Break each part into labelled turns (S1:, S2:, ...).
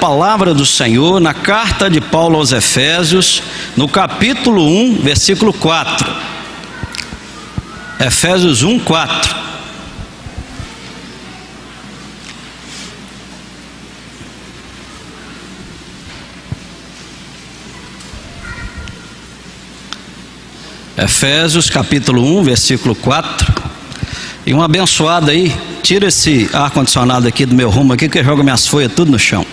S1: Palavra do Senhor na carta de Paulo aos Efésios, no capítulo 1, versículo 4. Efésios 1, 4. Efésios capítulo 1, versículo 4. E um abençoado aí, tira esse ar-condicionado aqui do meu rumo aqui, que joga minhas folhas tudo no chão.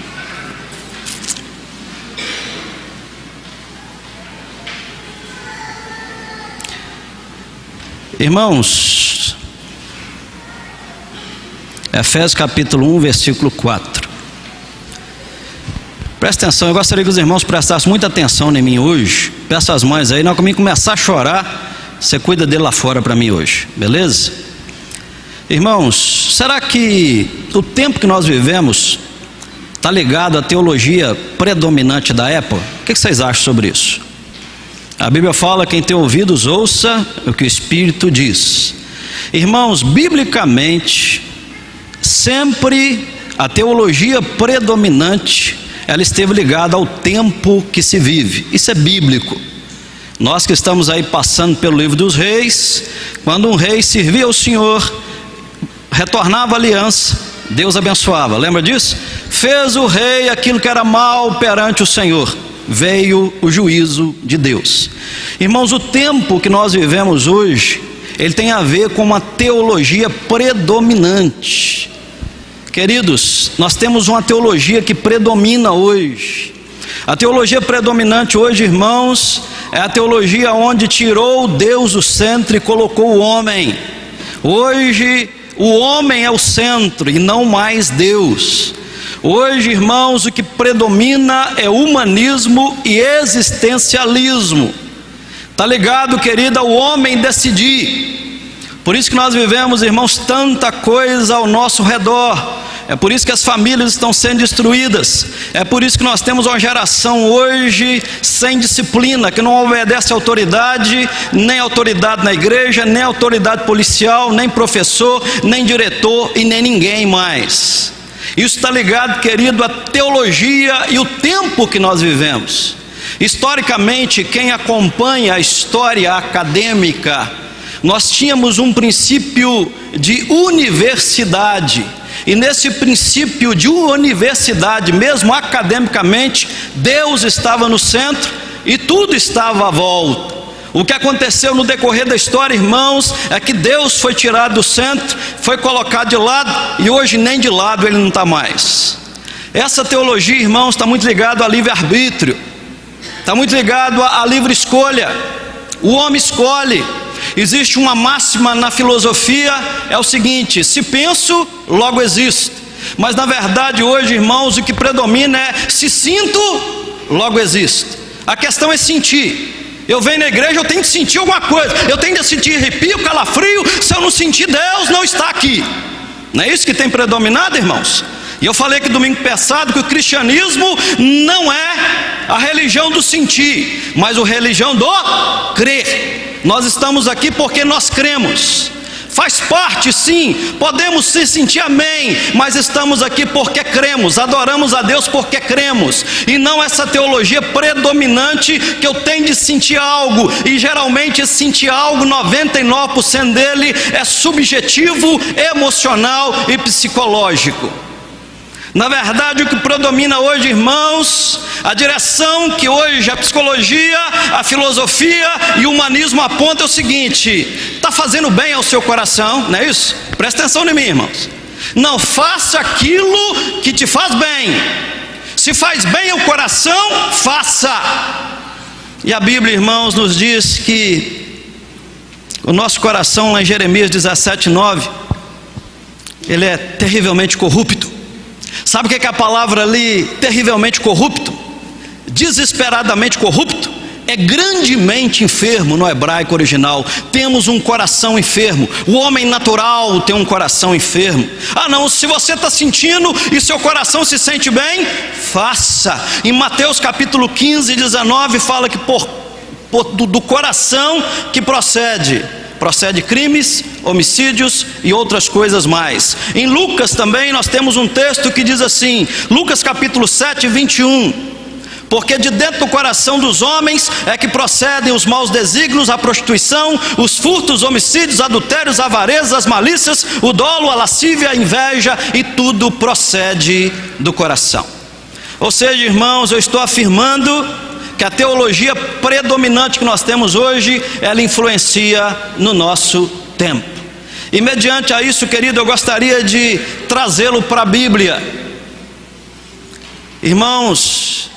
S1: Irmãos, Efésios capítulo 1, versículo 4. Presta atenção, eu gostaria que os irmãos prestassem muita atenção em mim hoje. Peço às mães aí, não comigo começar a chorar, você cuida dele lá fora para mim hoje, beleza? Irmãos, será que o tempo que nós vivemos está ligado à teologia predominante da época? O que vocês acham sobre isso? A Bíblia fala: quem tem ouvidos ouça o que o Espírito diz. Irmãos, biblicamente, sempre a teologia predominante, ela esteve ligada ao tempo que se vive. Isso é bíblico. Nós que estamos aí passando pelo livro dos reis, quando um rei servia ao Senhor, retornava a aliança, Deus abençoava, lembra disso? Fez o rei aquilo que era mal perante o Senhor, veio o juízo de Deus. Irmãos, o tempo que nós vivemos hoje, ele tem a ver com uma teologia predominante. Queridos, nós temos uma teologia que predomina hoje. A teologia predominante hoje, irmãos, é a teologia onde tirou Deus do centro e colocou o homem. Hoje, o homem é o centro e não mais Deus. Hoje, irmãos, o que predomina é humanismo e existencialismo. Está ligado, querido, ao homem decidir. Por isso que nós vivemos, irmãos, tanta coisa ao nosso redor. É por isso que as famílias estão sendo destruídas. É por isso que nós temos uma geração hoje sem disciplina, que não obedece à autoridade, nem autoridade na igreja, nem autoridade policial, nem professor, nem diretor e nem ninguém mais. Isso está ligado, querido, à teologia e o tempo que nós vivemos. Historicamente, quem acompanha a história acadêmica, nós tínhamos um princípio de universidade. E nesse princípio de universidade, mesmo academicamente, Deus estava no centro e tudo estava à volta. O que aconteceu no decorrer da história, irmãos, é que Deus foi tirado do centro, foi colocado de lado, e hoje nem de lado ele não está mais. Essa teologia, irmãos, está muito ligada ao livre-arbítrio, está muito ligado à livre escolha. O homem escolhe. Existe uma máxima na filosofia, é o seguinte: se penso, logo existo. Mas na verdade hoje, irmãos, o que predomina é: se sinto, logo existo. A questão é sentir. Eu venho na igreja, eu tenho que sentir alguma coisa, eu tenho que sentir arrepio, calafrio. Se eu não sentir, Deus não está aqui. Não é isso que tem predominado, irmãos? E eu falei que domingo passado que o cristianismo não é a religião do sentir, mas a religião do crer. Nós estamos aqui porque nós cremos. Faz parte, sim, podemos se sentir amém, mas estamos aqui porque cremos, adoramos a Deus porque cremos, e não essa teologia predominante que eu tenho de sentir algo, e geralmente esse sentir algo, 99% dele é subjetivo, emocional e psicológico. Na verdade, o que predomina hoje, irmãos, a direção que hoje a psicologia, a filosofia e o humanismo apontam é o seguinte: está fazendo bem ao seu coração, não é isso? Presta atenção em mim, irmãos. Não faça aquilo que te faz bem. Se faz bem ao coração, faça. E a Bíblia, irmãos, nos diz que o nosso coração, lá em Jeremias 17:9, ele é terrivelmente corrupto. Sabe o que é a palavra ali, terrivelmente corrupto? Desesperadamente corrupto? É grandemente enfermo no hebraico original. Temos um coração enfermo. O homem natural tem um coração enfermo. Ah não, se você está sentindo e seu coração se sente bem, faça. Em Mateus capítulo 15, 19 fala que do coração que procede procede crimes, homicídios e outras coisas mais. Em Lucas também nós temos um texto que diz assim, Lucas capítulo 7, 21, porque de dentro do coração dos homens é que procedem os maus desígnios, a prostituição, os furtos, homicídios, adultérios, avarezas, as malícias, o dolo, a lascívia, a inveja, e tudo procede do coração. Ou seja, irmãos, eu estou afirmando que a teologia predominante que nós temos hoje, ela influencia no nosso tempo. E mediante a isso, querido, eu gostaria de trazê-lo para a Bíblia. Irmãos,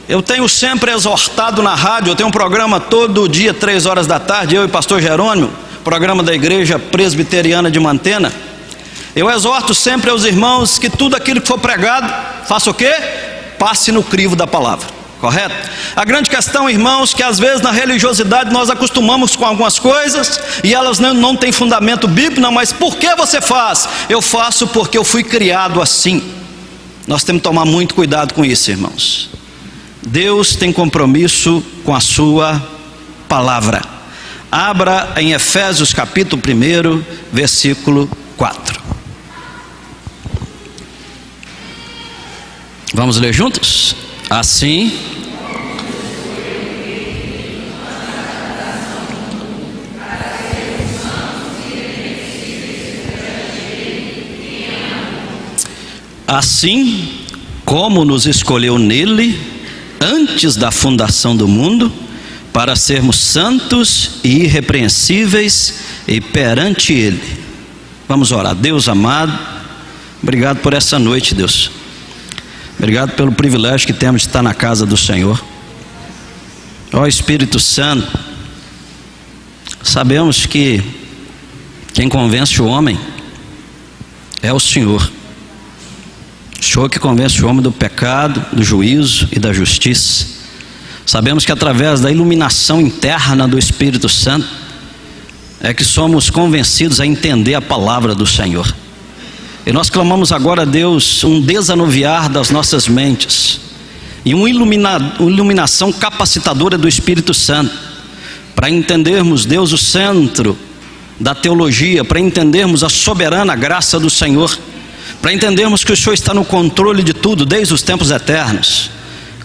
S1: eu tenho sempre exortado na rádio, eu tenho um programa todo dia, 3 horas da tarde, eu e o pastor Jerônimo, programa da Igreja Presbiteriana de Mantena. Eu exorto sempre aos irmãos que tudo aquilo que for pregado, faça o quê? Passe no crivo da palavra, correto? A grande questão, irmãos, que às vezes na religiosidade nós acostumamos com algumas coisas e elas não têm fundamento bíblico. Não, mas por que você faz? Eu faço porque eu fui criado assim. Nós temos que tomar muito cuidado com isso, irmãos. Deus tem compromisso com a sua palavra. Abra em Efésios capítulo 1, versículo 4. Vamos ler juntos? Assim, como nos escolheu nele antes da fundação do mundo, para sermos santos e irrepreensíveis e perante ele. Vamos orar. Deus amado, obrigado por essa noite, Deus. Obrigado pelo privilégio que temos de estar na casa do Senhor. Ó Espírito Santo, sabemos que quem convence o homem é o Senhor. O Senhor que convence o homem do pecado, do juízo e da justiça. Sabemos que através da iluminação interna do Espírito Santo é que somos convencidos a entender a palavra do Senhor. E nós clamamos agora a Deus um desanuviar das nossas mentes e uma iluminação capacitadora do Espírito Santo, para entendermos, Deus, o centro da teologia, para entendermos a soberana graça do Senhor, para entendermos que o Senhor está no controle de tudo desde os tempos eternos.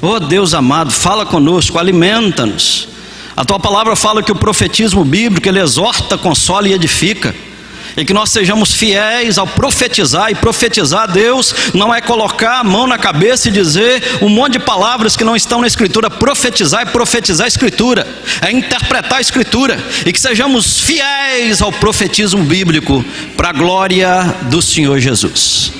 S1: Oh Deus amado, fala conosco, alimenta-nos. A tua palavra fala que o profetismo bíblico, ele exorta, consola e edifica, e que nós sejamos fiéis ao profetizar. E profetizar, Deus, não é colocar a mão na cabeça e dizer um monte de palavras que não estão na Escritura. Profetizar é profetizar a Escritura, é interpretar a Escritura, e que sejamos fiéis ao profetismo bíblico, para a glória do Senhor Jesus.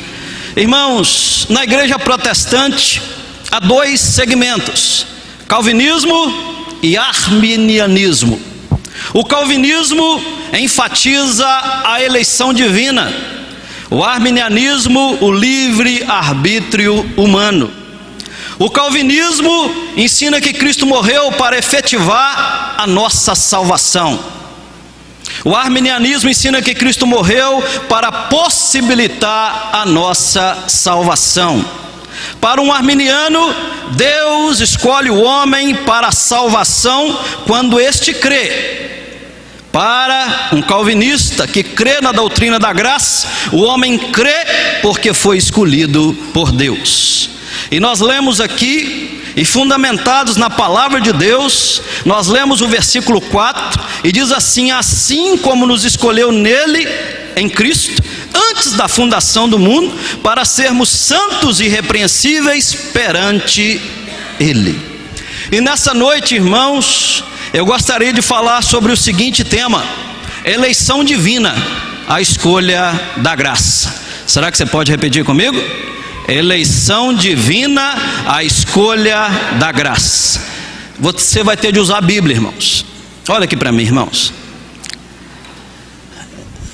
S1: Irmãos, na igreja protestante há 2 segmentos: calvinismo e arminianismo. O calvinismo enfatiza a eleição divina, o arminianismo o livre arbítrio humano. O calvinismo ensina que Cristo morreu para efetivar a nossa salvação. O arminianismo ensina que Cristo morreu para possibilitar a nossa salvação. Para um arminiano, Deus escolhe o homem para a salvação quando este crê. Para um calvinista que crê na doutrina da graça, o homem crê porque foi escolhido por Deus. E nós lemos aqui, e fundamentados na palavra de Deus, nós lemos o versículo 4, e diz assim: assim como nos escolheu nele, em Cristo, antes da fundação do mundo, para sermos santos e irrepreensíveis perante ele. E nessa noite, irmãos, eu gostaria de falar sobre o seguinte tema: eleição divina, a escolha da graça. Será que você pode repetir comigo? Eleição divina, a escolha da graça. Você vai ter de usar a Bíblia, irmãos. Olha aqui para mim, irmãos.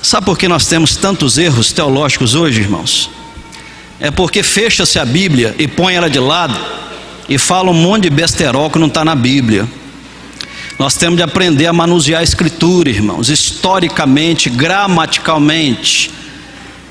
S1: Sabe por que nós temos tantos erros teológicos hoje, irmãos? É porque fecha-se a Bíblia e põe ela de lado e fala um monte de besterol que não está na Bíblia. Nós temos de aprender a manusear a Escritura, irmãos, historicamente, gramaticalmente.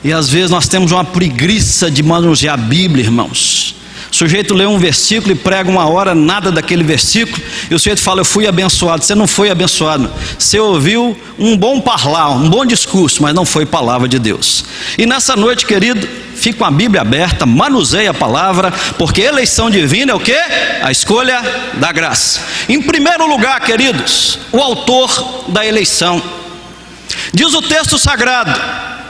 S1: E às vezes nós temos uma preguiça de manusear a Bíblia, irmãos. O sujeito lê um versículo e prega uma hora nada daquele versículo, e o sujeito fala: eu fui abençoado. Você não foi abençoado, você ouviu um bom parlar, um bom discurso, mas não foi palavra de Deus. E nessa noite, querido, fique com a Bíblia aberta, manuseie a palavra, porque eleição divina é o quê? A escolha da graça. Em primeiro lugar, queridos, o autor da eleição. Diz o texto sagrado,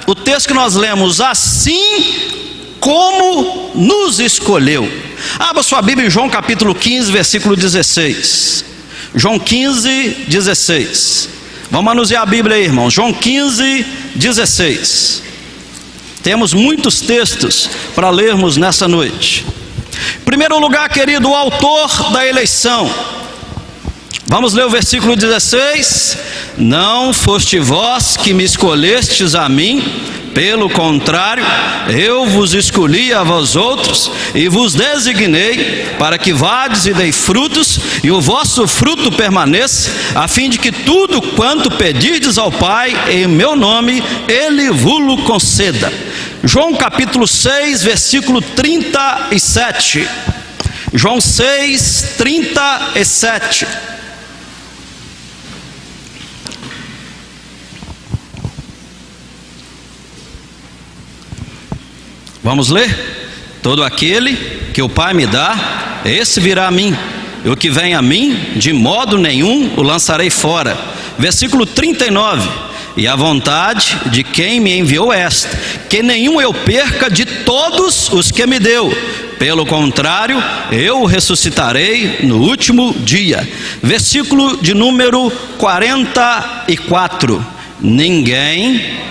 S1: o texto que nós lemos: assim como nos escolheu. Abra sua Bíblia em João capítulo 15, versículo 16. João 15, 16. Vamos manusear a Bíblia aí, irmãos. João 15, 16. Temos muitos textos para lermos nessa noite. Em primeiro lugar, querido, o autor da eleição. Vamos ler o versículo 16. Não foste vós que me escolhestes a mim, pelo contrário, eu vos escolhi a vós outros e vos designei para que vades e dei frutos, e o vosso fruto permaneça, a fim de que tudo quanto pedirdes ao Pai em meu nome, Ele vos conceda. João capítulo 6, versículo 37. João 6, 37. Vamos ler? Todo aquele que o Pai me dá, esse virá a mim, e o que vem a mim, de modo nenhum o lançarei fora. Versículo 39. E a vontade de quem me enviou esta, que nenhum eu perca de todos os que me deu, pelo contrário, eu o ressuscitarei no último dia. Versículo de número 44. Ninguém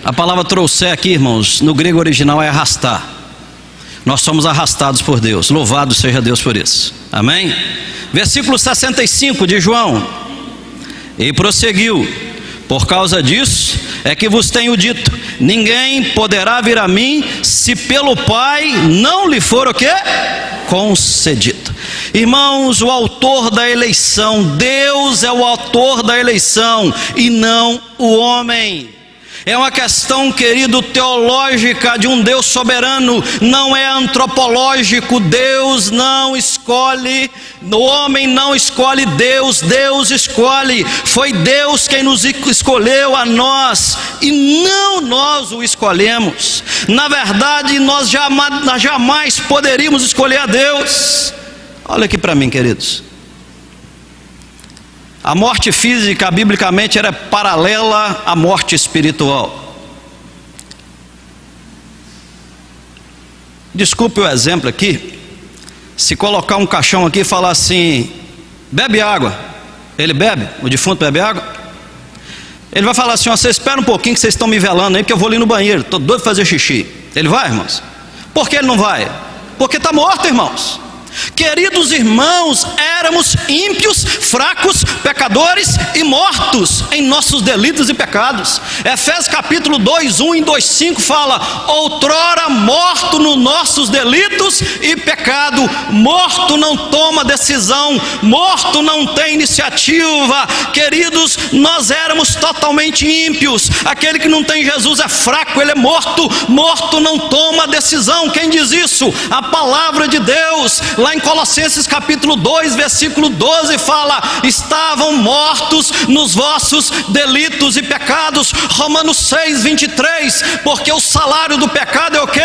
S1: A palavra trouxer aqui, irmãos, no grego original é arrastar. Nós somos arrastados por Deus. Louvado seja Deus por isso. Amém? Versículo 65 de João. E prosseguiu: por causa disso é que vos tenho dito, ninguém poderá vir a mim se pelo Pai não lhe for o quê? Concedido. Irmãos, o autor da eleição, Deus é o autor da eleição e não o homem. É uma questão, querido, teológica de um Deus soberano, não é antropológico. Deus não escolhe, o homem não escolhe Deus, Deus escolhe. Foi Deus quem nos escolheu a nós e não nós o escolhemos. Na verdade, nós jamais poderíamos escolher a Deus. Olha aqui para mim, queridos. A morte física, biblicamente, era paralela à morte espiritual. Desculpe o exemplo aqui. Se colocar um caixão aqui e falar assim: bebe água, ele bebe? O defunto bebe água? Ele vai falar assim: ó, você espera um pouquinho que vocês estão me velando aí, porque eu vou ali no banheiro, estou doido para fazer xixi. Ele vai, irmãos? Por que ele não vai? Porque está morto, irmãos. Queridos irmãos, éramos ímpios, fracos, pecadores e mortos em nossos delitos e pecados. Efésios capítulo 2, 1 e 2, 5 fala: outrora morto nos nossos delitos e pecado. Morto não toma decisão, morto não tem iniciativa. Queridos, nós éramos totalmente ímpios. Aquele que não tem Jesus é fraco, ele é morto. Morto não toma decisão. Quem diz isso? A palavra de Deus. Lá em Colossenses capítulo 2, versículo 12 fala: estavam mortos nos vossos delitos e pecados. Romanos 6, 23, porque o salário do pecado é o quê?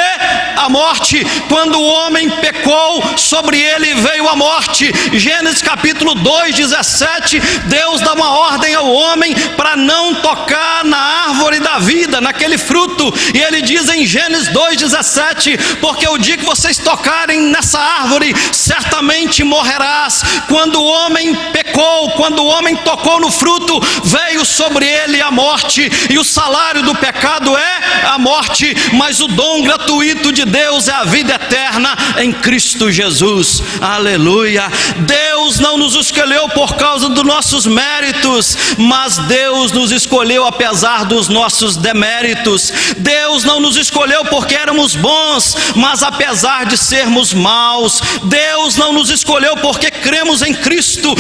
S1: A morte. Quando o homem pecou, sobre ele veio a morte. Gênesis capítulo 2, 17, Deus dá uma ordem ao homem para não tocar na árvore da vida, naquele fruto, e ele diz em Gênesis 2, 17, porque o dia que vocês tocarem nessa árvore, certamente morrerás. Quando o homem pecou, quando o homem tocou no fruto, veio sobre ele a morte, e o salário do pecado é a morte, mas o dom gratuito de Deus é a vida eterna em Cristo Jesus. Aleluia. Deus não nos escolheu por causa dos nossos méritos, mas Deus nos escolheu apesar dos nossos deméritos. Deus não nos escolheu porque éramos bons, mas apesar de sermos maus. Deus não nos escolheu porque cremos em Cristo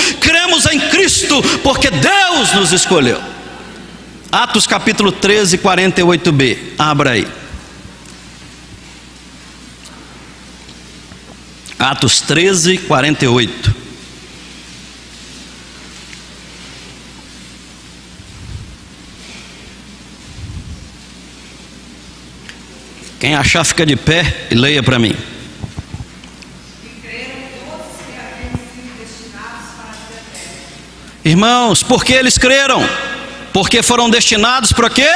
S1: porque Deus nos escolheu. Atos capítulo 13, 48b. Abra aí. Atos 13, 48. Quem achar, fica de pé e leia para mim. Irmãos, por que eles creram? Porque foram destinados para quê?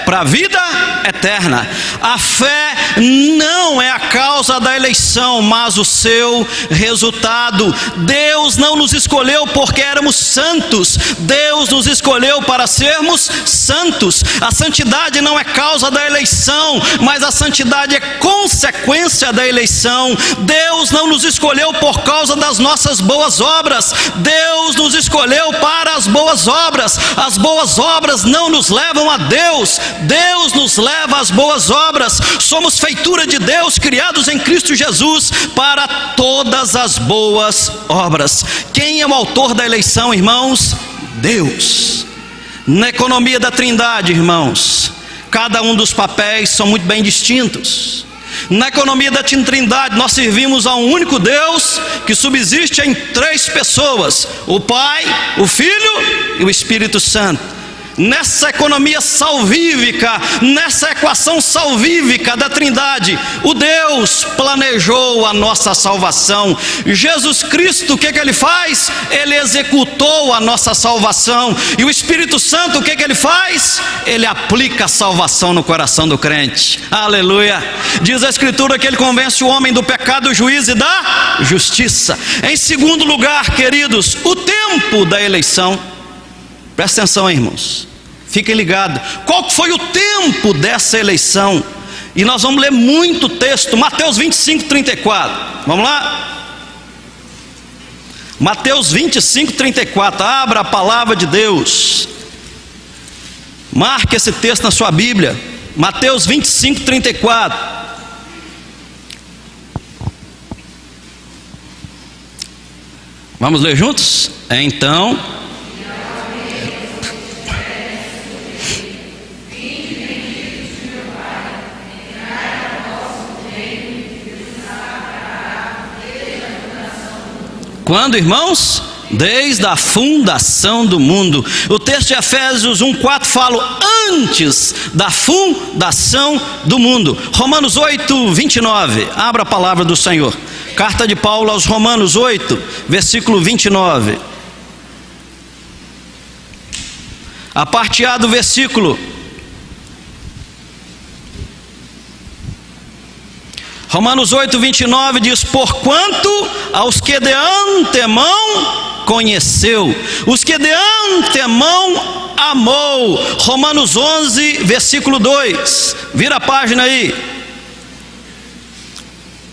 S1: Para a vida eterna. A fé não é a causa da eleição, mas o seu resultado. Deus não nos escolheu porque éramos santos, Deus nos escolheu para sermos santos. A santidade não é causa da eleição, mas a santidade é consequência da eleição. Deus não nos escolheu por causa das nossas boas obras, Deus nos escolheu para as boas obras. As boas obras não nos levam a Deus, Deus nos leva às boas obras. Somos feitura de Deus, criados em Cristo Jesus para todas as boas obras. Quem é o autor da eleição, irmãos? Deus. Na economia da Trindade, irmãos, cada um dos papéis são muito bem distintos. Na economia da Trindade, nós servimos a um único Deus que subsiste em três pessoas: o Pai, o Filho e o Espírito Santo. Nessa economia salvífica, nessa equação salvífica da Trindade, o Deus planejou a nossa salvação. Jesus Cristo, o que ele faz? Ele executou a nossa salvação. E o Espírito Santo, o que ele faz? Ele aplica a salvação no coração do crente. Aleluia! Diz a Escritura que ele convence o homem do pecado, do juízo e da justiça. Em segundo lugar, queridos, o tempo da eleição. Presta atenção aí, irmãos, fiquem ligados. Qual foi o tempo dessa eleição? E nós vamos ler muito texto. Mateus 25, 34. Vamos lá? Mateus 25, 34. Abra a palavra de Deus. Marque esse texto na sua Bíblia. Mateus 25, 34. Vamos ler juntos? Então... Quando, irmãos? Desde a fundação do mundo. O texto de Efésios 1:4 fala antes da fundação do mundo. Romanos 8, 29. Abra a palavra do Senhor. Carta de Paulo aos Romanos 8, versículo 29. A parte A do versículo. Romanos 8, 29 diz: porquanto aos que de antemão conheceu, os que de antemão amou. Romanos 11, versículo 2. Vira a página aí.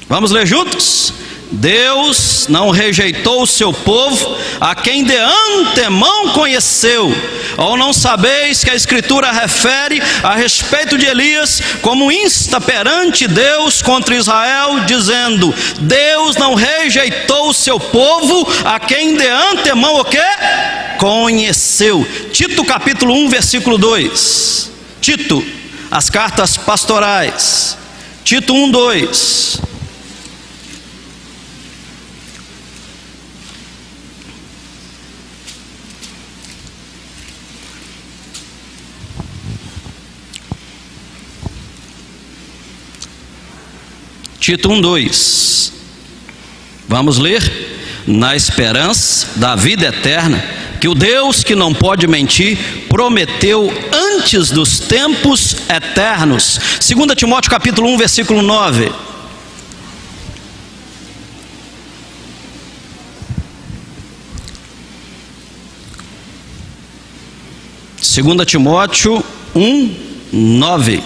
S1: Vamos ler juntos? Deus não rejeitou o seu povo, a quem de antemão conheceu. Ou não sabeis que a Escritura refere a respeito de Elias, como insta perante Deus contra Israel, dizendo: Deus não rejeitou o seu povo, a quem de antemão o quê? Conheceu. Tito capítulo 1, versículo 2. Tito, as cartas pastorais. Tito 1, 2. Tito 1, 2. Vamos ler. Na esperança da vida eterna, que o Deus que não pode mentir prometeu antes dos tempos eternos. 2 Timóteo capítulo 1, versículo 9. Segunda Timóteo 1, 9.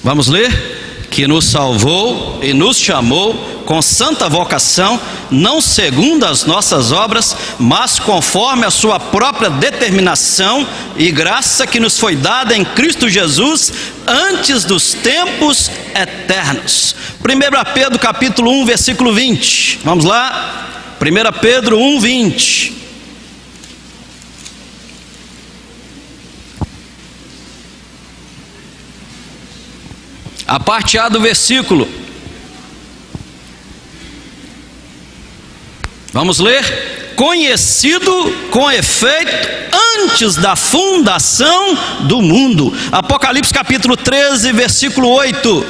S1: Vamos ler? Que nos salvou e nos chamou com santa vocação, não segundo as nossas obras, mas conforme a sua própria determinação e graça que nos foi dada em Cristo Jesus antes dos tempos eternos. 1 Pedro capítulo 1, versículo 20. Vamos lá? 1 Pedro 1, 20. A parte A do versículo. Vamos ler? Conhecido com efeito antes da fundação do mundo. Apocalipse capítulo 13, versículo 8.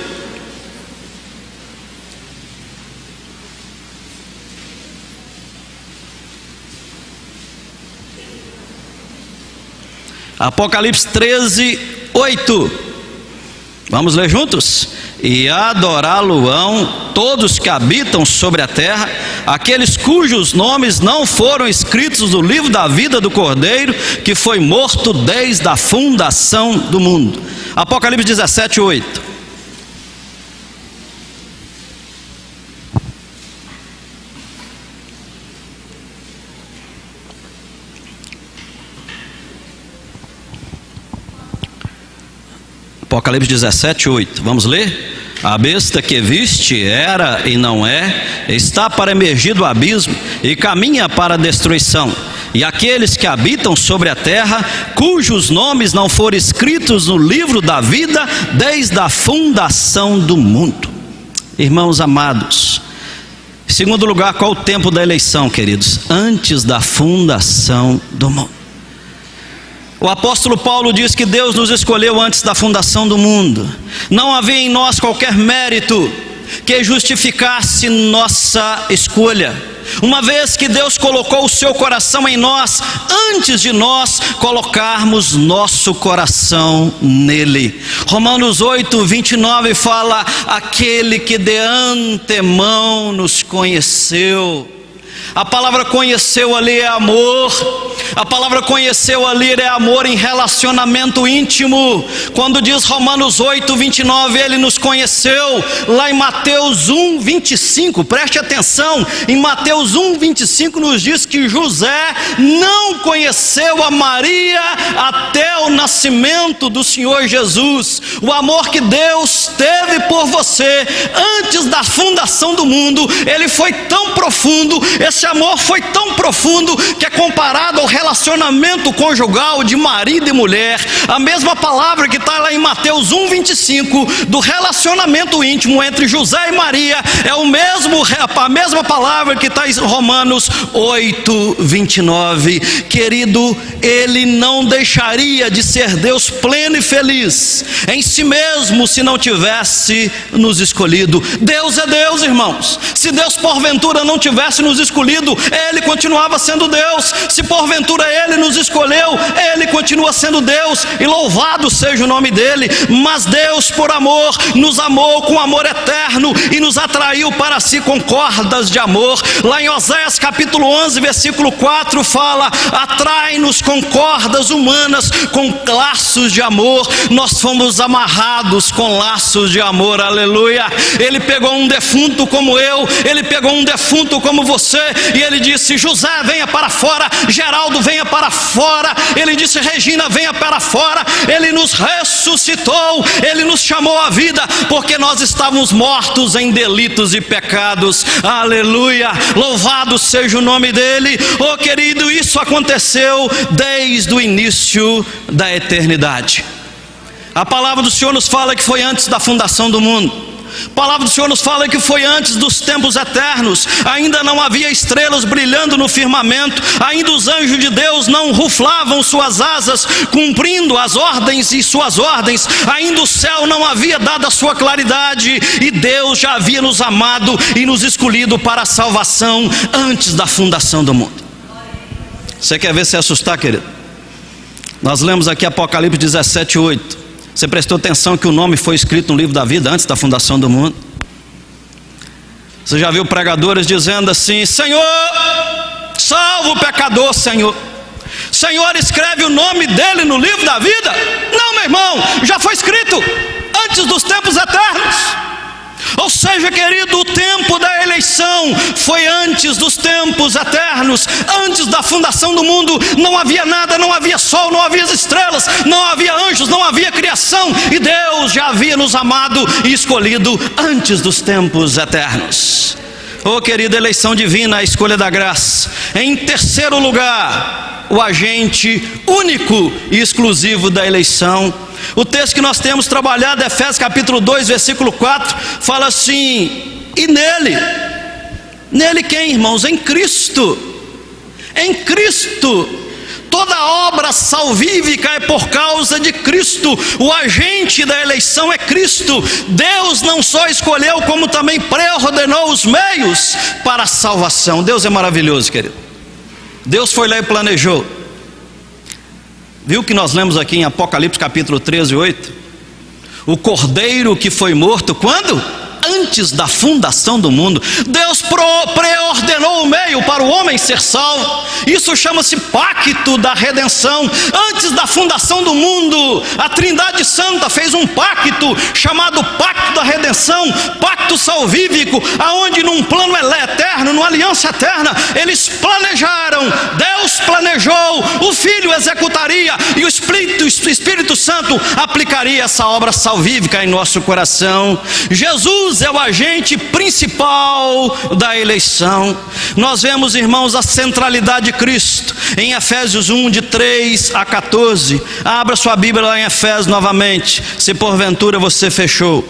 S1: Apocalipse 13, 8. Vamos ler juntos? E adorá-lo-ão todos que habitam sobre a terra, aqueles cujos nomes não foram escritos no livro da vida do Cordeiro, que foi morto desde a fundação do mundo. Apocalipse 17, 8. Apocalipse 17, 8. Vamos ler? A besta que viste era e não é, está para emergir do abismo e caminha para a destruição. E aqueles que habitam sobre a terra, cujos nomes não foram escritos no livro da vida desde a fundação do mundo. Irmãos amados, em segundo lugar, qual o tempo da eleição, queridos? Antes da fundação do mundo. O apóstolo Paulo diz que Deus nos escolheu antes da fundação do mundo. Não havia em nós qualquer mérito que justificasse nossa escolha, uma vez que Deus colocou o seu coração em nós antes de nós colocarmos nosso coração nele. Romanos 8, 29 fala: aquele que de antemão nos conheceu. A palavra conheceu ali é amor. A palavra conheceu ali é amor em relacionamento íntimo. Quando diz Romanos 8, 29, ele nos conheceu. Lá em Mateus 1, 25, preste atenção. Em Mateus 1, 25 nos diz que José não conheceu a Maria até o nascimento do Senhor Jesus. O amor que Deus teve por você antes da fundação do mundo, ele foi tão profundo. Esse amor foi tão profundo que é comparado ao relacionamento conjugal de marido e mulher. A mesma palavra que está lá em Mateus 1, 25, do relacionamento íntimo entre José e Maria, é a mesma palavra que está em Romanos 8, 29. Querido, ele não deixaria de ser Deus pleno e feliz em si mesmo se não tivesse nos escolhido. Deus é Deus, irmãos. Se Deus porventura não tivesse nos escolhido, ele continuava sendo Deus. Se porventura ele nos escolheu, ele continua sendo Deus, e louvado seja o nome dele. Mas Deus, por amor, nos amou com amor eterno e nos atraiu para si com cordas de amor. Lá em Oséias capítulo 11, versículo 4 fala: atrai-nos com cordas humanas, com laços de amor. Nós fomos amarrados com laços de amor, aleluia. Ele pegou um defunto como eu, ele pegou um defunto como você, e ele disse: José, venha para fora. Geraldo, venha para fora. Ele disse: Regina, venha para fora. Ele nos ressuscitou, ele nos chamou à vida, porque nós estávamos mortos em delitos e pecados, aleluia. Louvado seja o nome dele. Oh querido, isso aconteceu desde o início da eternidade. A palavra do Senhor nos fala que foi antes da fundação do mundo. A palavra do Senhor nos fala que foi antes dos tempos eternos. Ainda não havia estrelas brilhando no firmamento, ainda os anjos de Deus não ruflavam suas asas, cumprindo as ordens e suas ordens. Ainda o céu não havia dado a sua claridade, e Deus já havia nos amado e nos escolhido para a salvação antes da fundação do mundo. Você quer ver se assustar, querido? Nós lemos aqui Apocalipse 17, 8. Você prestou atenção que o nome foi escrito no livro da vida antes da fundação do mundo? Você já viu pregadores dizendo assim: Senhor, salva o pecador, Senhor. Senhor, escreve o nome dele no livro da vida. Não, meu irmão, já foi escrito antes dos tempos eternos. Ou seja, querido, o tempo da eleição foi antes dos tempos eternos. Antes da fundação do mundo não havia nada, não havia sol, não havia estrelas, não havia anjos, não havia criação, e Deus já havia nos amado e escolhido antes dos tempos eternos. Oh querida, eleição divina, a escolha da graça. Em terceiro lugar, o agente único e exclusivo da eleição. O texto que nós temos trabalhado, Efésios capítulo 2, versículo 4, fala assim: e nele quem, irmãos? Em Cristo. Em Cristo. Toda obra salvífica é por causa de Cristo. O agente da eleição é Cristo. Deus não só escolheu, como também preordenou os meios para a salvação. Deus é maravilhoso, querido. Deus foi lá e planejou. Viu que nós lemos aqui em Apocalipse capítulo 13, 8? O cordeiro que foi morto quando? Antes da fundação do mundo. Deus preordenou o meio para o homem ser salvo. Isso chama-se pacto da redenção. Antes da fundação do mundo, a Trindade Santa fez um pacto chamado pacto da redenção, pacto salvífico, aonde num plano eterno, numa aliança eterna, eles planejaram, Deus planejou, o Filho executaria e o Espírito Santo aplicaria essa obra salvífica em nosso coração. Jesus é o agente principal da eleição. Nós vemos, irmãos, a centralidade de Cristo em Efésios 1, de 3 a 14. Abra sua Bíblia lá em Efésios novamente, se porventura você fechou.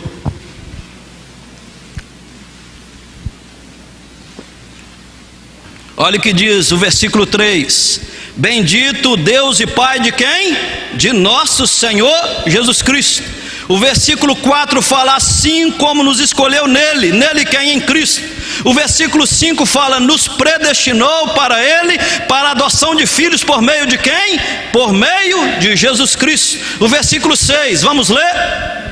S1: Olha o que diz o versículo 3: bendito Deus e Pai de quem? De nosso Senhor Jesus Cristo. O versículo 4 fala: assim como nos escolheu nele quem? Em Cristo. O versículo 5 fala: nos predestinou para Ele, para a adoção de filhos por meio de quem? Por meio de Jesus Cristo. O versículo 6, vamos ler?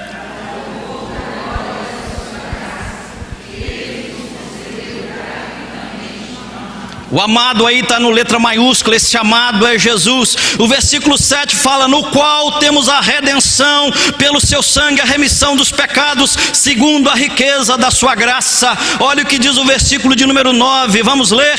S1: O amado aí está no letra maiúscula, esse amado é Jesus. O versículo 7 fala: no qual temos a redenção pelo seu sangue, a remissão dos pecados, segundo a riqueza da sua graça. Olha o que diz o versículo de número 9, vamos ler?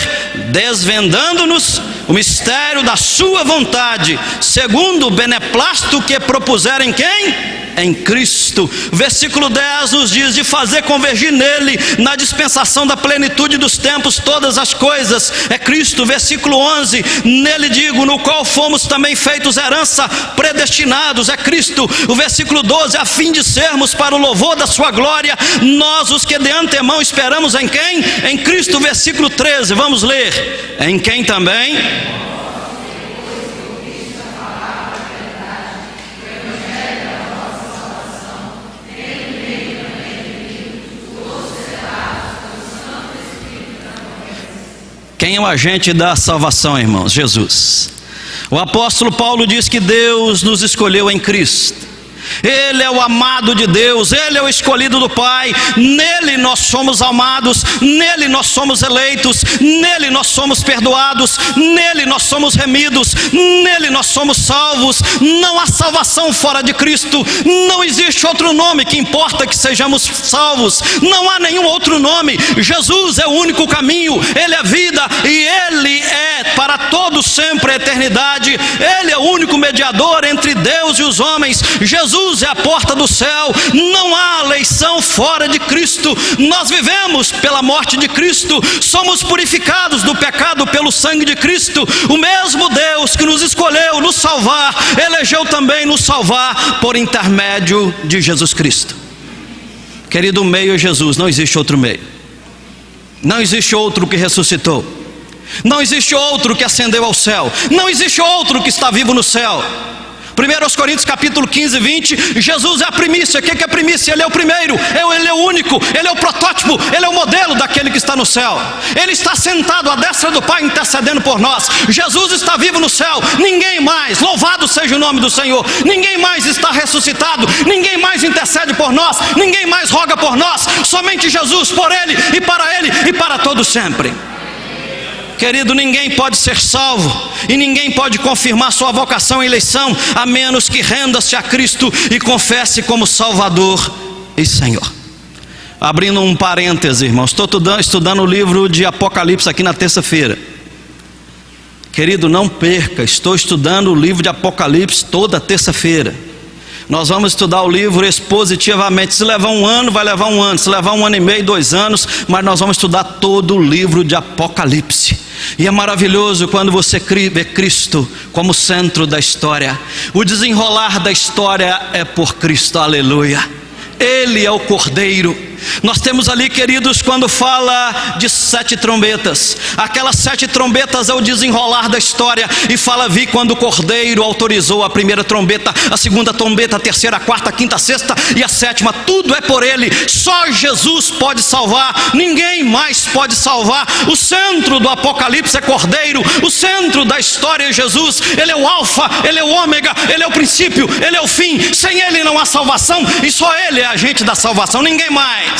S1: Desvendando-nos o mistério da sua vontade, segundo o beneplácito que propuseram em quem? Em Cristo. Versículo 10 nos diz: de fazer convergir nele, na dispensação da plenitude dos tempos, todas as coisas. É Cristo. Versículo 11: nele digo, no qual fomos também feitos herança, predestinados. É Cristo. O versículo 12: a fim de sermos para o louvor da sua glória, nós os que de antemão esperamos em quem? Em Cristo. Versículo 13, vamos ler: em quem também? Quem é o agente da salvação, irmãos? Jesus. O apóstolo Paulo diz que Deus nos escolheu em Cristo. Ele é o amado de Deus, Ele é o escolhido do Pai. Nele nós somos amados, nele nós somos eleitos, nele nós somos perdoados, nele nós somos remidos, nele nós somos salvos. Não há salvação fora de Cristo. Não existe outro nome que importa que sejamos salvos. Não há nenhum outro nome. Jesus é o único caminho, Ele é vida e Ele é para todos sempre a eternidade. Ele é o único mediador entre Deus e os homens. Jesus é a porta do céu. Não há eleição fora de Cristo. Nós vivemos pela morte de Cristo, somos purificados do pecado pelo sangue de Cristo. O mesmo Deus que nos escolheu nos salvar, elegeu também nos salvar por intermédio de Jesus Cristo. Querido, o meio é Jesus, não existe outro meio. Não existe outro que ressuscitou. Não existe outro que ascendeu ao céu. Não existe outro que está vivo no céu. 1 Coríntios capítulo 15, 20, Jesus é a primícia. O que é a primícia? Ele é o primeiro, Ele é o único, Ele é o protótipo, Ele é o modelo daquele que está no céu. Ele está sentado à destra do Pai intercedendo por nós. Jesus está vivo no céu, ninguém mais, louvado seja o nome do Senhor, ninguém mais está ressuscitado, ninguém mais intercede por nós, ninguém mais roga por nós, somente Jesus, por Ele e para todos sempre. Querido, ninguém pode ser salvo e ninguém pode confirmar sua vocação e eleição a menos que renda-se a Cristo e confesse como Salvador e Senhor. Abrindo um parêntese, irmãos, estou estudando o livro de Apocalipse aqui na terça-feira. Querido, não perca, estou estudando o livro de Apocalipse toda terça-feira. Nós vamos estudar o livro expositivamente. Se levar um ano, vai levar um ano. Se levar um ano e meio, 2 anos, mas nós vamos estudar todo o livro de Apocalipse. E é maravilhoso quando você vê Cristo como centro da história. O desenrolar da história é por Cristo, aleluia. Ele é o Cordeiro. Nós temos ali, queridos, quando fala de 7 trombetas, aquelas 7 trombetas é o desenrolar da história. E fala, vi quando o Cordeiro autorizou a primeira trombeta, a segunda trombeta, a terceira, a quarta, a quinta, a sexta e a sétima. Tudo é por Ele. Só Jesus pode salvar, ninguém mais pode salvar. O centro do Apocalipse é Cordeiro, o centro da história é Jesus. Ele é o alfa, Ele é o ômega, Ele é o princípio, Ele é o fim. Sem Ele não há salvação, e só Ele é agente da salvação, ninguém mais.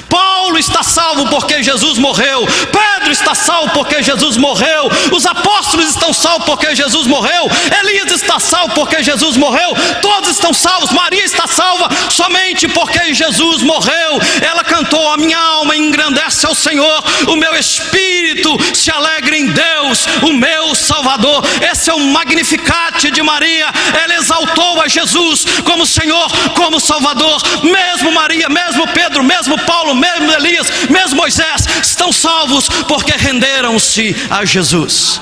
S1: Paulo está salvo porque Jesus morreu. Pedro está salvo porque Jesus morreu. Os apóstolos estão salvos porque Jesus morreu. Elias está salvo porque Jesus morreu. Todos estão salvos. Maria está salva somente porque Jesus morreu. Ela cantou: a minha alma engrandece ao Senhor, o meu espírito se alegra em Deus, o meu Salvador. Esse é o Magnificat de Maria. Ela exaltou a Jesus como Senhor, como Salvador. Mesmo Maria, mesmo Pedro, mesmo Paulo, mesmo Elias, mesmo Moisés estão salvos porque renderam-se a Jesus.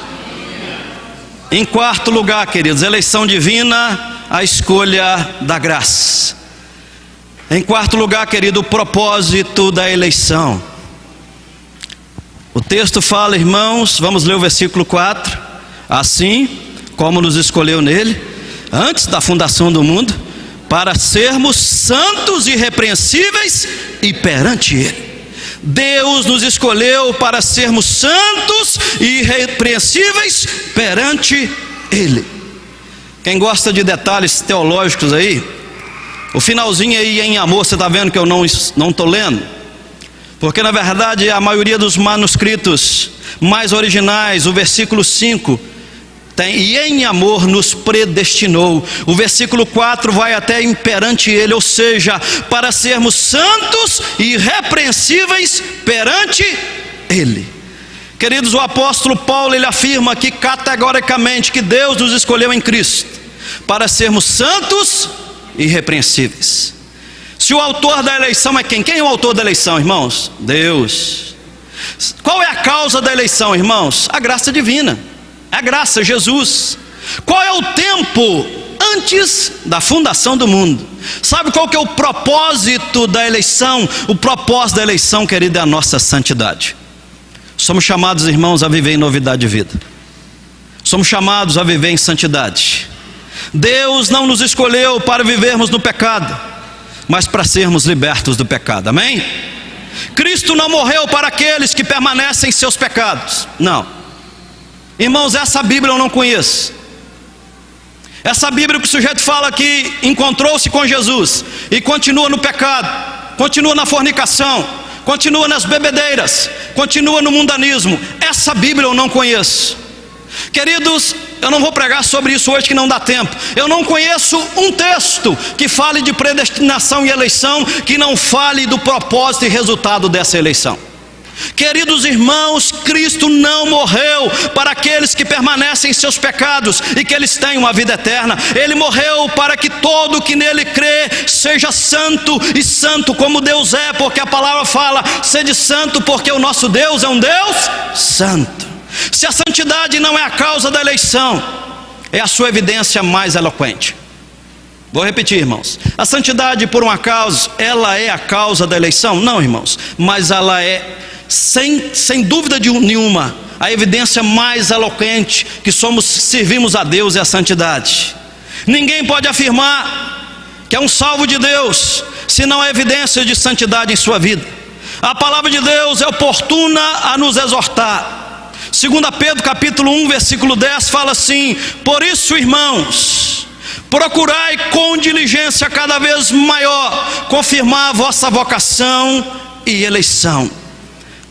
S1: Em quarto lugar, queridos, eleição divina, a escolha da graça. Em quarto lugar, querido, o propósito da eleição. O texto fala, irmãos, vamos ler o versículo 4. Assim como nos escolheu nele, antes da fundação do mundo, para sermos santos e irrepreensíveis e perante Ele. Deus nos escolheu para sermos santos e irrepreensíveis perante Ele. Quem gosta de detalhes teológicos aí, o finalzinho aí em amor, você está vendo que eu não estou lendo? Porque na verdade a maioria dos manuscritos mais originais, o versículo 5, e em amor nos predestinou. O versículo 4 vai até em perante Ele, ou seja, para sermos santos e irrepreensíveis perante Ele. Queridos, o apóstolo Paulo, ele afirma aqui categoricamente que Deus nos escolheu em Cristo para sermos santos e irrepreensíveis. Se o autor da eleição é quem? Quem é o autor da eleição, irmãos? Deus. Qual é a causa da eleição, irmãos? A graça divina. A graça, Jesus. Qual é o tempo antes da fundação do mundo? Sabe qual que é o propósito da eleição? O propósito da eleição, querido, é a nossa santidade. Somos chamados, irmãos, a viver em novidade de vida. Somos chamados a viver em santidade. Deus não nos escolheu para vivermos no pecado, mas para sermos libertos do pecado, amém? Cristo não morreu para aqueles que permanecem em seus pecados, não. Irmãos, essa Bíblia eu não conheço. Essa Bíblia que o sujeito fala que encontrou-se com Jesus e continua no pecado, continua na fornicação, continua nas bebedeiras, continua no mundanismo. Essa Bíblia eu não conheço. Queridos, eu não vou pregar sobre isso hoje que não dá tempo. Eu não conheço um texto que fale de predestinação e eleição que não fale do propósito e resultado dessa eleição. Queridos irmãos, Cristo não morreu para aqueles que permanecem em seus pecados e que eles tenham uma vida eterna. Ele morreu para que todo que nele crê seja santo, e santo como Deus é, porque a palavra fala: sede santo, porque o nosso Deus é um Deus santo. Se a santidade não é a causa da eleição, é a sua evidência mais eloquente. Vou repetir, irmãos. A santidade, por um acaso, ela é a causa da eleição? Não, irmãos, mas ela é, sem dúvida nenhuma, a evidência mais eloquente que servimos a Deus é a santidade. Ninguém pode afirmar que é um salvo de Deus se não há evidência de santidade em sua vida. A palavra de Deus é oportuna a nos exortar. 2 Pedro capítulo 1 versículo 10 fala assim: por isso, irmãos, procurai com diligência cada vez maior confirmar a vossa vocação e eleição.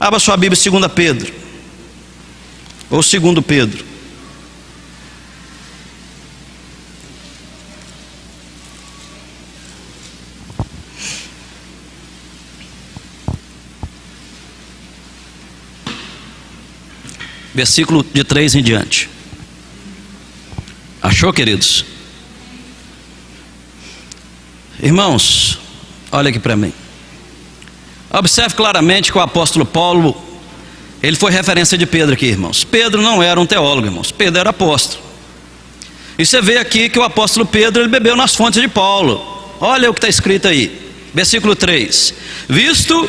S1: Abra sua Bíblia, 2 Pedro, ou 2 Pedro. Versículo de 3 em diante. Achou, queridos? Irmãos, olha aqui para mim. Observe claramente que o apóstolo Paulo, Ele foi referência de Pedro aqui, irmãos. Pedro não era um teólogo, irmãos. Pedro era apóstolo. E você vê aqui que o apóstolo Pedro, ele bebeu nas fontes de Paulo. Olha o que está escrito aí, versículo 3: visto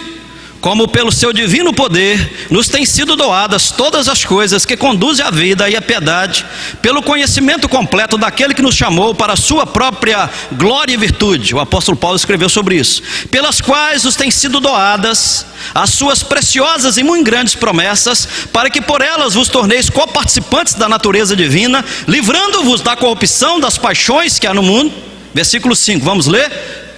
S1: como pelo seu divino poder nos têm sido doadas todas as coisas que conduzem à vida e à piedade, pelo conhecimento completo daquele que nos chamou para a sua própria glória e virtude. O apóstolo Paulo escreveu sobre isso. Pelas quais nos têm sido doadas as suas preciosas e muito grandes promessas, para que por elas vos torneis coparticipantes da natureza divina, livrando-vos da corrupção das paixões que há no mundo. Versículo 5, vamos ler?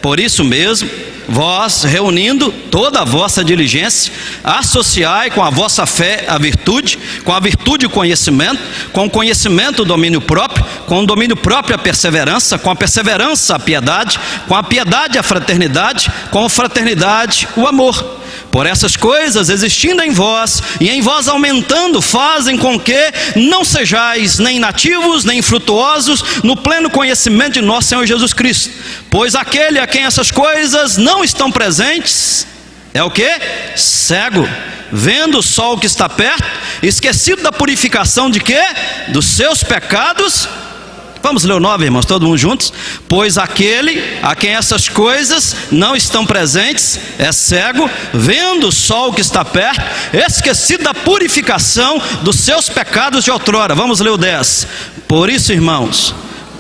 S1: Por isso mesmo, vós, reunindo toda a vossa diligência, associai com a vossa fé a virtude, com a virtude o conhecimento, com o conhecimento o domínio próprio, com o domínio próprio a perseverança, com a perseverança a piedade, com a piedade a fraternidade, com a fraternidade o amor. Por essas coisas, existindo em vós e em vós aumentando, fazem com que não sejais nem inativos, nem infrutuosos no pleno conhecimento de nosso Senhor Jesus Cristo. Pois aquele a quem essas coisas não estão presentes, é o que? Cego, vendo só o que está perto, esquecido da purificação de quê? Dos seus pecados. Vamos ler o 9, irmãos, todo mundo juntos. Pois aquele a quem essas coisas não estão presentes é cego, vendo só o que está perto, esquecido da purificação dos seus pecados de outrora. Vamos ler o 10. Por isso, irmãos,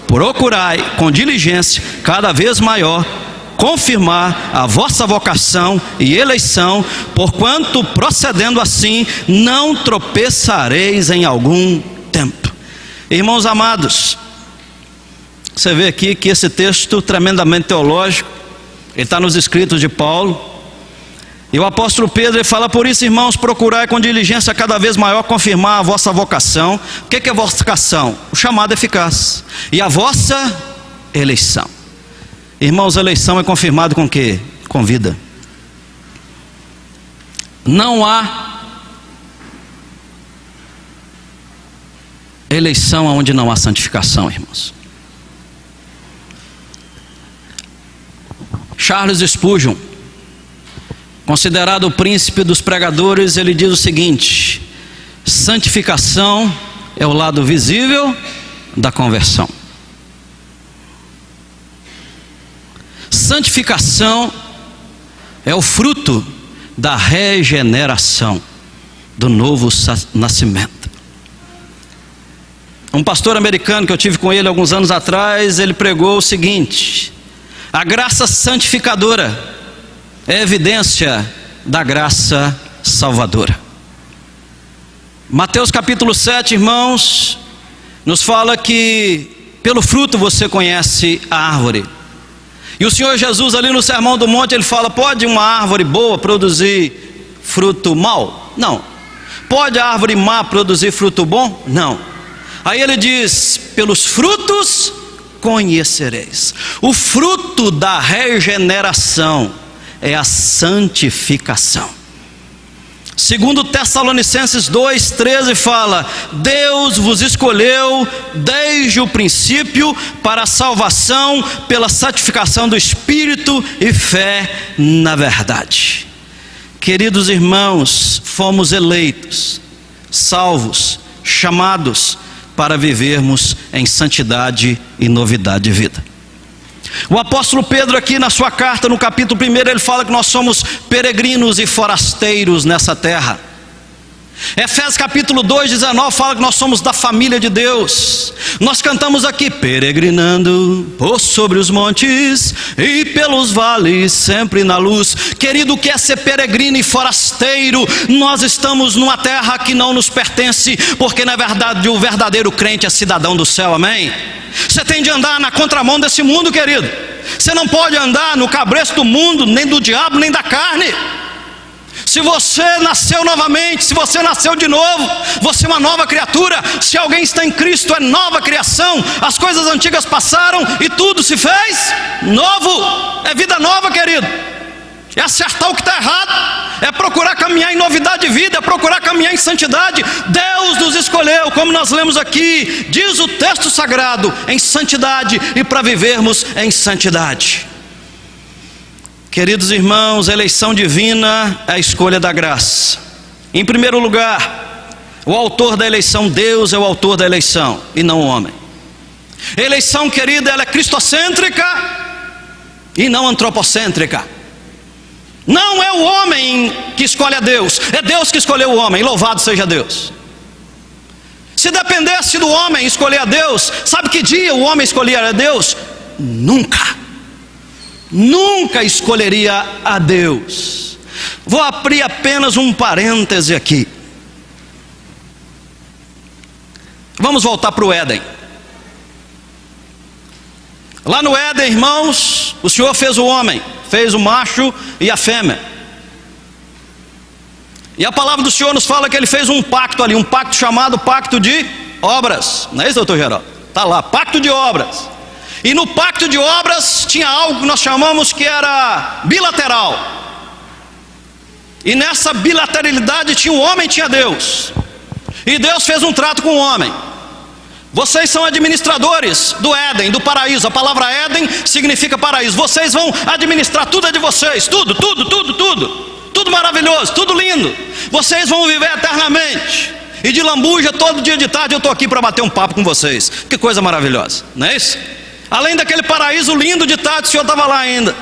S1: procurai com diligência cada vez maior confirmar a vossa vocação e eleição, porquanto procedendo assim não tropeçareis em algum tempo. Irmãos amados, você vê aqui que esse texto tremendamente teológico, ele está nos escritos de Paulo, e o apóstolo Pedro ele fala: por isso, irmãos, procurai com diligência cada vez maior confirmar a vossa vocação. O que é a vocação? O chamado eficaz. E a vossa eleição. Irmãos, a eleição é confirmada com o quê? Com vida. Não há eleição onde não há santificação, irmãos. Charles Spurgeon, considerado o príncipe dos pregadores, ele diz o seguinte: santificação é o lado visível da conversão. Santificação é o fruto da regeneração, do novo nascimento. Um pastor americano que eu tive com ele alguns anos atrás, ele pregou o seguinte: a graça santificadora é evidência da graça salvadora. Mateus capítulo 7, irmãos, nos fala que pelo fruto você conhece a árvore. E o Senhor Jesus ali no Sermão do Monte, ele fala: pode uma árvore boa produzir fruto mau? Não. Pode a árvore má produzir fruto bom? Não. Aí ele diz: pelos frutos conhecereis. O fruto da regeneração é a santificação. Segundo Tessalonicenses 2:13 fala: Deus vos escolheu desde o princípio para a salvação pela santificação do Espírito e fé na verdade. Queridos irmãos, fomos eleitos, salvos, chamados para vivermos em santidade e novidade de vida. O apóstolo Pedro aqui na sua carta, no capítulo 1, ele fala que nós somos peregrinos e forasteiros nessa terra. Efésios capítulo 2:19 fala que nós somos da família de Deus. Nós cantamos aqui: peregrinando por sobre os montes e pelos vales, sempre na luz. Querido, o que é ser peregrino e forasteiro? Nós estamos numa terra que não nos pertence, porque na verdade o verdadeiro crente é cidadão do céu, amém? Você tem de andar na contramão desse mundo, querido. Você não pode andar no cabresto do mundo, nem do diabo, nem da carne. Se você nasceu novamente, se você nasceu de novo, você é uma nova criatura. Se alguém está em Cristo, é nova criação. As coisas antigas passaram e tudo se fez novo. É vida nova, querido. É acertar o que está errado, é procurar caminhar em novidade de vida, é procurar caminhar em santidade. Deus nos escolheu, como nós lemos aqui, diz o texto sagrado, em santidade e para vivermos em santidade. Queridos irmãos, a eleição divina é a escolha da graça. Em primeiro lugar, o autor da eleição, Deus é o autor da eleição e não o homem. Eleição, querida, ela é cristocêntrica e não antropocêntrica. Não é o homem que escolhe a Deus, é Deus que escolheu o homem, louvado seja Deus. Se dependesse do homem escolher a Deus, sabe que dia o homem escolheria a Deus? Nunca escolheria a Deus. Vou abrir apenas um parêntese aqui. Vamos voltar para o Éden. Lá no Éden, irmãos, o Senhor fez o homem, fez o macho e a fêmea. E a palavra do Senhor nos fala que Ele fez um pacto ali, um pacto chamado pacto de obras. Não é isso, doutor Geraldo? Está lá, pacto de obras. E no pacto de obras tinha algo que nós chamamos que era bilateral. E nessa bilateralidade tinha o homem e tinha Deus. E Deus fez um trato com o homem. Vocês são administradores do Éden, do paraíso. A palavra Éden significa paraíso. Vocês vão administrar tudo é de vocês. Tudo maravilhoso, tudo lindo. Vocês vão viver eternamente. E de lambuja, todo dia de tarde eu estou aqui para bater um papo com vocês. Que coisa maravilhosa, não é isso? Além daquele paraíso lindo de tarde, o Senhor estava lá ainda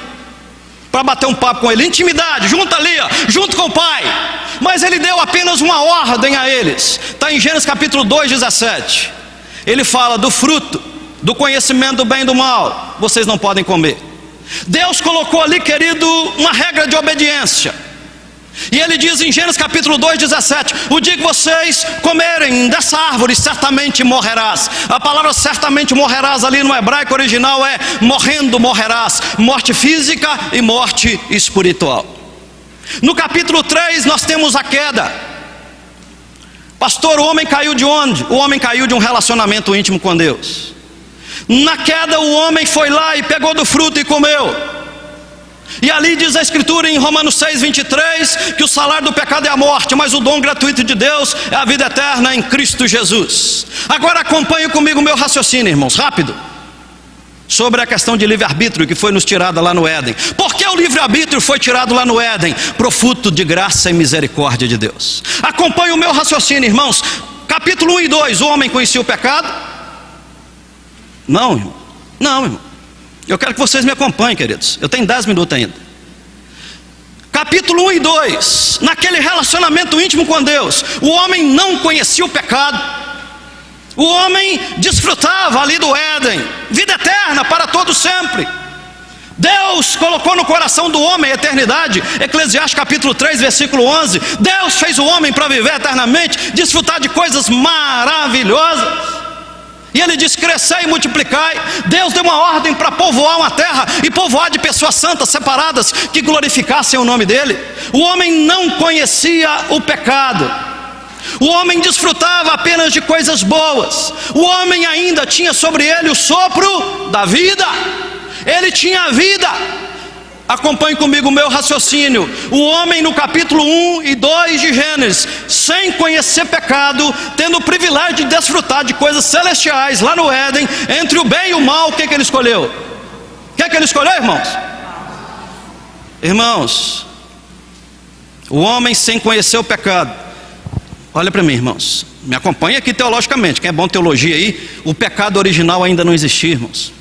S1: para bater um papo com Ele. Intimidade, junto ali, ó, junto com o Pai. Mas Ele deu apenas uma ordem a eles. Está em Gênesis capítulo 2, 17. Ele fala do fruto, do conhecimento do bem e do mal, vocês não podem comer. Deus colocou ali, querido, uma regra de obediência. E Ele diz em Gênesis capítulo 2, 17: o dia que vocês comerem dessa árvore, certamente morrerás. A palavra certamente morrerás ali no hebraico original é morrendo morrerás. Morte física e morte espiritual. No capítulo 3 nós temos a queda. Pastor, o homem caiu de onde? O homem caiu de um relacionamento íntimo com Deus. Na queda o homem foi lá e pegou do fruto e comeu. E ali diz a Escritura em Romanos 6, 23, que o salário do pecado é a morte, mas o dom gratuito de Deus é a vida eterna em Cristo Jesus. Agora acompanhe comigo o meu raciocínio, irmãos, rápido, sobre a questão de livre-arbítrio que foi nos tirada lá no Éden. Por que o livre-arbítrio foi tirado lá no Éden? Pro fruto de graça e misericórdia de Deus. Acompanhe o meu raciocínio, irmãos. Capítulo 1 e 2, o homem conhecia o pecado? Não, irmão. Não, irmão. Eu quero que vocês me acompanhem, queridos. Eu tenho 10 minutos ainda. Capítulo 1 e 2, naquele relacionamento íntimo com Deus, o homem não conhecia o pecado. O homem desfrutava ali do Éden, vida eterna para todo sempre. Deus colocou no coração do homem a eternidade. Eclesiastes capítulo 3, versículo 11. Deus fez o homem para viver eternamente, desfrutar de coisas maravilhosas. E Ele diz: crescei e multiplicai. Deus deu uma ordem para povoar uma terra, e povoar de pessoas santas, separadas, que glorificassem o nome dEle. O homem não conhecia o pecado. O homem desfrutava apenas de coisas boas. O homem ainda tinha sobre ele o sopro da vida. Ele tinha a vida. Acompanhe comigo o meu raciocínio. O homem no capítulo 1 e 2 de Gênesis, sem conhecer pecado, tendo o privilégio de desfrutar de coisas celestiais lá no Éden, entre o bem e o mal, o que ele escolheu? O que ele escolheu, irmãos? Irmãos, o homem sem conhecer o pecado. Olha para mim, irmãos, me acompanhe aqui teologicamente. Quem é bom teologia aí, o pecado original ainda não existia, irmãos.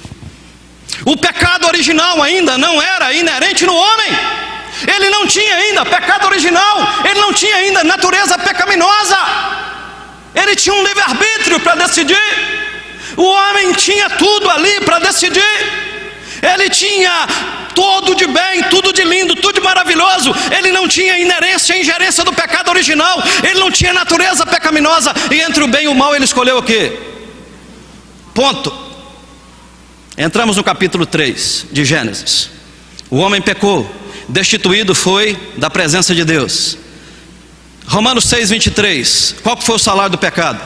S1: O pecado original ainda não era inerente no homem. Ele não tinha ainda pecado original. Ele não tinha ainda natureza pecaminosa. Ele tinha um livre-arbítrio para decidir. O homem tinha tudo ali para decidir. Ele tinha tudo de bem, tudo de lindo, tudo de maravilhoso. Ele não tinha ingerência do pecado original. Ele não tinha natureza pecaminosa. E entre o bem e o mal ele escolheu o quê? Ponto. Entramos no capítulo 3 de Gênesis. O homem pecou, destituído foi da presença de Deus. Romanos 6, 23. Qual que foi o salário do pecado?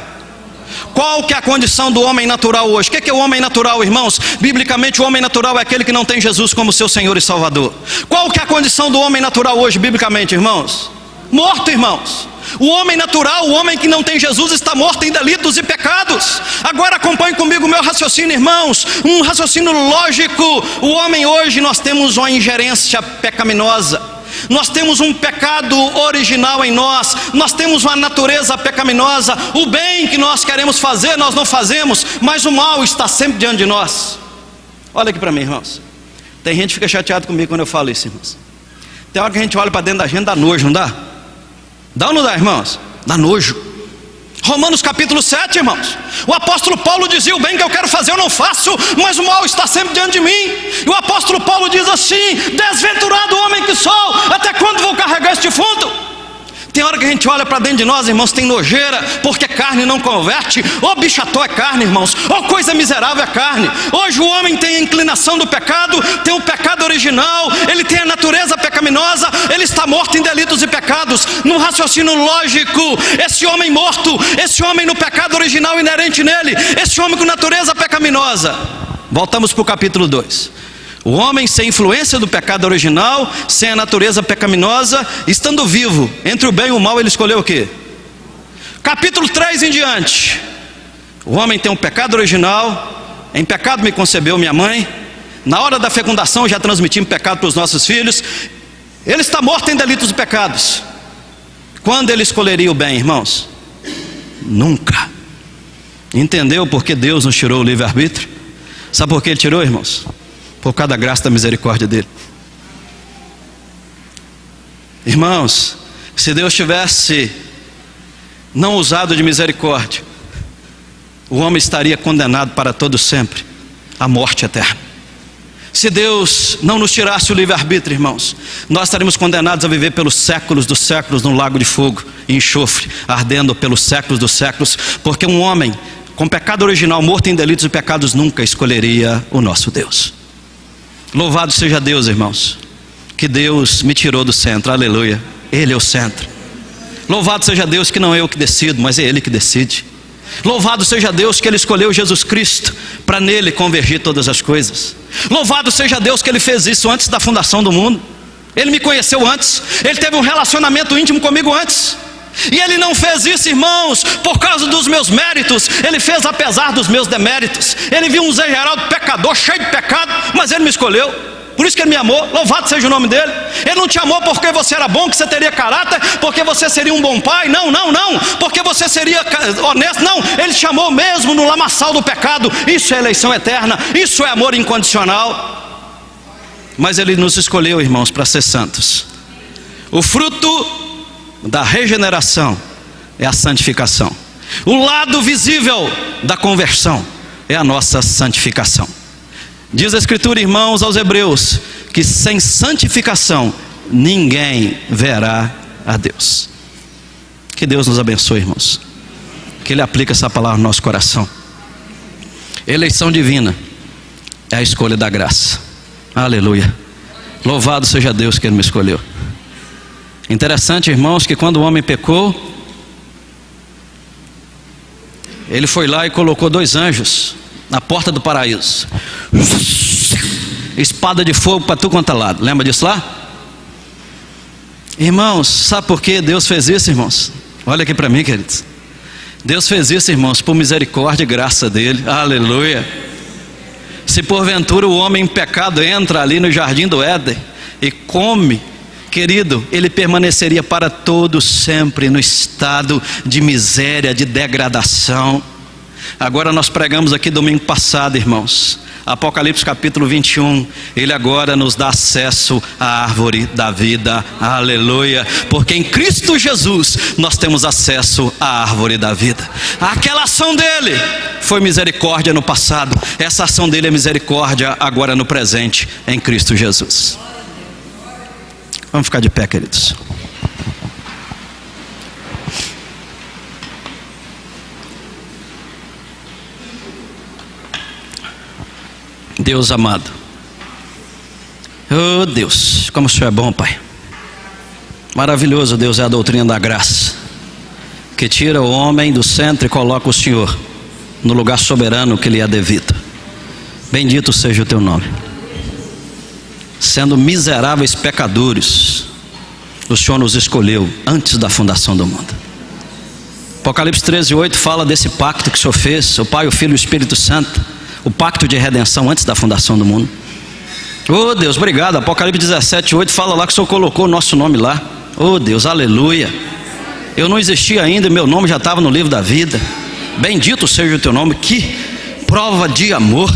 S1: Qual que é a condição do homem natural hoje? O que é o homem natural, irmãos? Biblicamente o homem natural é aquele que não tem Jesus como seu Senhor e Salvador. Qual que é a condição do homem natural hoje, biblicamente, irmãos? Morto, irmãos. O homem natural, o homem que não tem Jesus, está morto em delitos e pecados. Agora acompanhe comigo o meu raciocínio, irmãos. Um raciocínio lógico. O homem hoje, nós temos uma ingerência pecaminosa. Nós temos um pecado original em nós, nós temos uma natureza pecaminosa. O bem que nós queremos fazer, nós não fazemos, mas o mal está sempre diante de nós. Olha aqui para mim, irmãos. Tem gente que fica chateado comigo quando eu falo isso, irmãos. Tem hora que a gente olha para dentro da gente, dá nojo, não dá? Dá ou não dá, irmãos? Dá nojo. Romanos capítulo 7, irmãos. O apóstolo Paulo dizia: o bem que eu quero fazer eu não faço, mas o mal está sempre diante de mim. E o apóstolo Paulo diz assim: desventurado homem que sou, até quando vou carregar este defunto? Tem hora que a gente olha para dentro de nós, irmãos, tem nojeira, porque carne não converte. Ô bicható é carne, irmãos, ô coisa miserável é carne. Hoje o homem tem a inclinação do pecado, tem o pecado original, ele tem a natureza pecaminosa, ele está morto em delitos e pecados. Num raciocínio lógico, esse homem morto, esse homem no pecado original inerente nele, esse homem com natureza pecaminosa. Voltamos para o capítulo 2. O homem sem influência do pecado original, sem a natureza pecaminosa, estando vivo entre o bem e o mal, ele escolheu o quê? Capítulo 3 em diante. O homem tem um pecado original, em pecado me concebeu minha mãe, na hora da fecundação já transmitimos pecado para os nossos filhos. Ele está morto em delitos e pecados. Quando ele escolheria o bem, irmãos? Nunca. Entendeu por que Deus nos tirou o livre-arbítrio? Sabe por que ele tirou, irmãos? Por causa da graça e da misericórdia dele. Irmãos, se Deus tivesse não usado de misericórdia, o homem estaria condenado para todo sempre à morte eterna. Se Deus não nos tirasse o livre-arbítrio, irmãos, nós estaríamos condenados a viver pelos séculos dos séculos num lago de fogo e enxofre, ardendo pelos séculos dos séculos, porque um homem com pecado original, morto em delitos e pecados, nunca escolheria o nosso Deus. Louvado seja Deus, irmãos, que Deus me tirou do centro, aleluia. Ele é o centro. Louvado seja Deus que não é eu que decido, mas é Ele que decide. Louvado seja Deus que Ele escolheu Jesus Cristo para nele convergir todas as coisas. Louvado seja Deus que Ele fez isso antes da fundação do mundo. Ele me conheceu antes, Ele teve um relacionamento íntimo comigo antes. E Ele não fez isso, irmãos, por causa dos meus méritos, Ele fez apesar dos meus deméritos. Ele viu um Zé Geraldo pecador, cheio de pecado, mas Ele me escolheu. Por isso que Ele me amou, louvado seja o nome dEle. Ele não te amou porque você era bom, que você teria caráter, porque você seria um bom pai, não, porque você seria honesto, não. Ele te amou mesmo no lamaçal do pecado. Isso é eleição eterna, isso é amor incondicional. Mas Ele nos escolheu, irmãos, para ser santos. O fruto da regeneração é a santificação. O lado visível da conversão é a nossa santificação. Diz a Escritura, irmãos, aos Hebreus, que sem santificação ninguém verá a Deus. Que Deus nos abençoe, irmãos, que Ele aplique essa palavra no nosso coração. Eleição divina é a escolha da graça. Aleluia. Louvado seja Deus que Ele me escolheu. Interessante, irmãos, que quando o homem pecou, ele foi lá e colocou 2 anjos na porta do paraíso. Espada de fogo para tudo quanto é lado. Lembra disso lá? Irmãos, sabe por que Deus fez isso, irmãos? Olha aqui para mim, queridos. Deus fez isso, irmãos, por misericórdia e graça dele. Aleluia. Se porventura o homem em pecado entra ali no jardim do Éden e come, querido, ele permaneceria para todo sempre no estado de miséria, de degradação. Agora nós pregamos aqui domingo passado, irmãos, Apocalipse capítulo 21, Ele agora nos dá acesso à árvore da vida, aleluia, porque em Cristo Jesus nós temos acesso à árvore da vida. Aquela ação dele foi misericórdia no passado, essa ação dele é misericórdia agora no presente, em Cristo Jesus. Vamos ficar de pé, queridos. Deus amado, oh Deus, como o Senhor é bom, Pai. Maravilhoso, Deus, é a doutrina da graça, que tira o homem do centro e coloca o Senhor no lugar soberano que lhe é devido. Bendito seja o teu nome. Sendo miseráveis pecadores, o Senhor nos escolheu antes da fundação do mundo. Apocalipse 13:8 fala desse pacto que o Senhor fez, o Pai, o Filho e o Espírito Santo, o pacto de redenção antes da fundação do mundo. Oh Deus, obrigado. Apocalipse 17:8 fala lá que o Senhor colocou o nosso nome lá. Oh Deus, aleluia. Eu não existia ainda, meu nome já estava no livro da vida. Bendito seja o teu nome. Que prova de amor.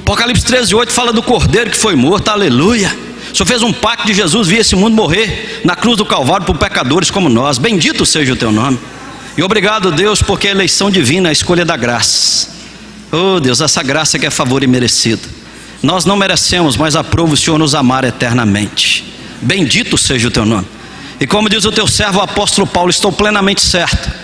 S1: Apocalipse 13:8 fala do cordeiro que foi morto. Aleluia. O Senhor fez um pacto de Jesus vir esse mundo morrer na cruz do Calvário por pecadores como nós. Bendito seja o teu nome. E obrigado, Deus, porque a eleição divina é a escolha da graça. Oh Deus, essa graça que é favor imerecido. Nós não merecemos, mas aprova o Senhor nos amar eternamente. Bendito seja o teu nome. E como diz o teu servo o apóstolo Paulo, estou plenamente certo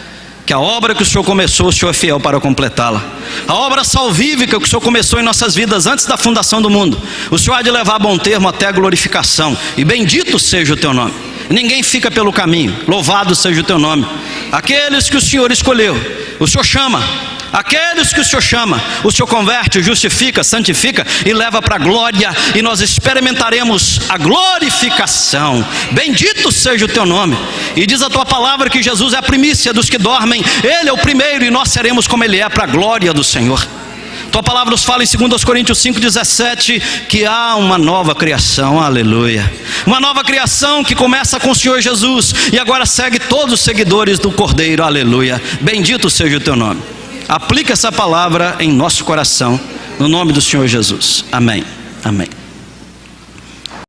S1: que a obra que o Senhor começou, o Senhor é fiel para completá-la. A obra salvífica que o Senhor começou em nossas vidas antes da fundação do mundo, o Senhor há de levar a bom termo até a glorificação. E bendito seja o teu nome. Ninguém fica pelo caminho. Louvado seja o teu nome. Aqueles que o Senhor escolheu, o Senhor chama. Aqueles que o Senhor chama, o Senhor converte, justifica, santifica e leva para a glória, e nós experimentaremos a glorificação. Bendito seja o teu nome. E diz a tua palavra que Jesus é a primícia dos que dormem. Ele é o primeiro e nós seremos como Ele é, para a glória do Senhor. Tua palavra nos fala em 2 Coríntios 5:17 que há uma nova criação. Aleluia. Uma nova criação que começa com o Senhor Jesus e agora segue todos os seguidores do Cordeiro. Aleluia. Bendito seja o teu nome. Aplica essa palavra em nosso coração, no nome do Senhor Jesus. Amém. Amém.